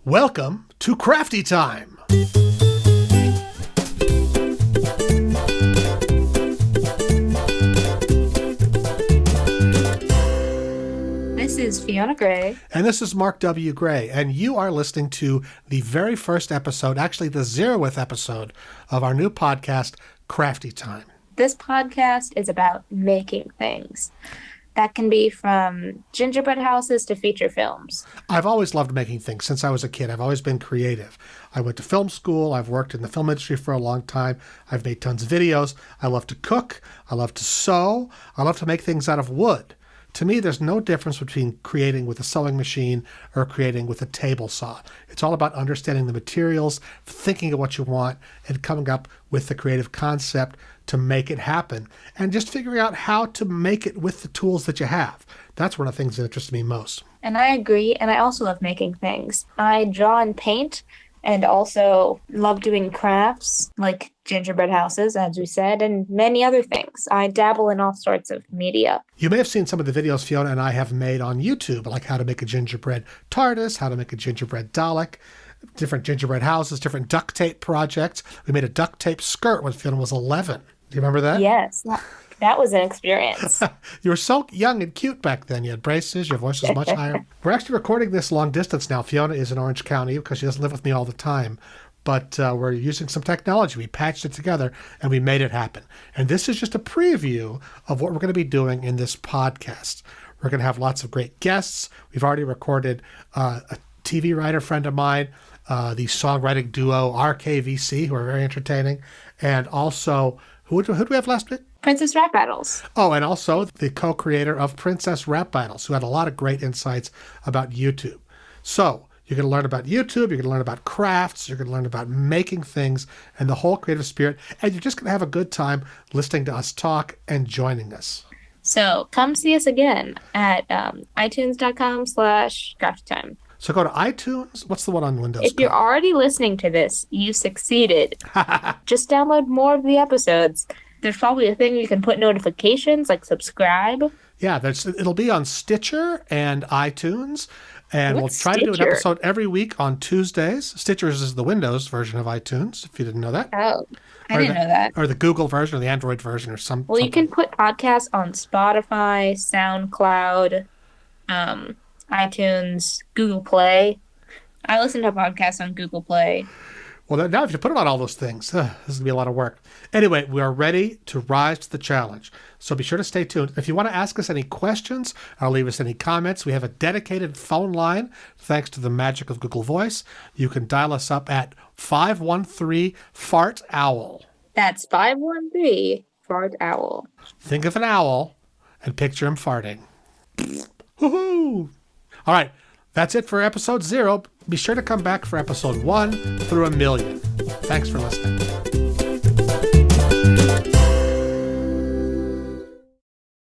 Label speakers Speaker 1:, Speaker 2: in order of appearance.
Speaker 1: Welcome to CraftyTime.
Speaker 2: This is Fiona Gray.
Speaker 1: And this is Mark W. Gray. And you are listening to the very first episode, actually the 0th episode of our new podcast, CraftyTime.
Speaker 2: This podcast is about making things. That can be from gingerbread houses to feature films.
Speaker 1: I've always loved making things since I was a kid. I've always been creative. I went to film school. I've worked in the film industry for a long time. I've made tons of videos. I love to cook. I love to sew. I love to make things out of wood. To me, there's no difference between creating with a sewing machine or creating with a table saw. It's all about understanding the materials, thinking of what you want, and coming up with the creative concept to make it happen, and just figuring out how to make it with the tools that you have. That's one of the things that interests me most.
Speaker 2: And I agree, and I also love making things. I draw and paint, and also love doing crafts, like gingerbread houses, as we said, and many other things. I dabble in all sorts of media.
Speaker 1: You may have seen some of the videos Fiona and I have made on YouTube, like how to make a gingerbread TARDIS, how to make a gingerbread Dalek, different gingerbread houses, different duct tape projects. We made a duct tape skirt when Fiona was 11. Do you remember that?
Speaker 2: Yes, that was an experience.
Speaker 1: You were so young and cute back then. You had braces. Your voice was much higher. We're actually recording this long distance now. Fiona is in Orange County because she doesn't live with me all the time. But we're using some technology. We patched it together and we made it happen. And this is just a preview of what we're going to be doing in this podcast. We're going to have lots of great guests. We've already recorded a TV writer friend of mine, the songwriting duo RKVC, who are very entertaining. And also, who do we have last week?
Speaker 2: Princess Rap Battles.
Speaker 1: Oh, and also the co-creator of Princess Rap Battles, who had a lot of great insights about YouTube. So you're going to learn about YouTube, you're going to learn about crafts, you're going to learn about making things and the whole creative spirit, and you're just going to have a good time listening to us talk and joining us.
Speaker 2: So come see us again at itunes.com/CraftyTime.
Speaker 1: So go to iTunes. What's the one on Windows?
Speaker 2: If you're already listening to this, you succeeded. Just download more of the episodes. There's probably a thing you can put notifications, like subscribe.
Speaker 1: Yeah, it'll be on Stitcher and iTunes. And
Speaker 2: What's
Speaker 1: we'll try to do an
Speaker 2: Stitcher?
Speaker 1: episode every week on Tuesdays. Stitcher is the Windows version of iTunes, if you didn't know that.
Speaker 2: Oh, I didn't know that.
Speaker 1: Or the Google version or the Android version or something.
Speaker 2: Well, you can put podcasts on Spotify, SoundCloud, iTunes, Google Play. I listen to podcasts on Google Play.
Speaker 1: Well, now if you put it on all those things, this is going to be a lot of work. Anyway, we are ready to rise to the challenge. So be sure to stay tuned. If you want to ask us any questions or leave us any comments, we have a dedicated phone line thanks to the magic of Google Voice. You can dial us up at 513-FART-OWL.
Speaker 2: That's 513-FART-OWL.
Speaker 1: Think of an owl and picture him farting. Woohoo! All right, that's it for episode 0. Be sure to come back for episode 1 through 1,000,000. Thanks for listening.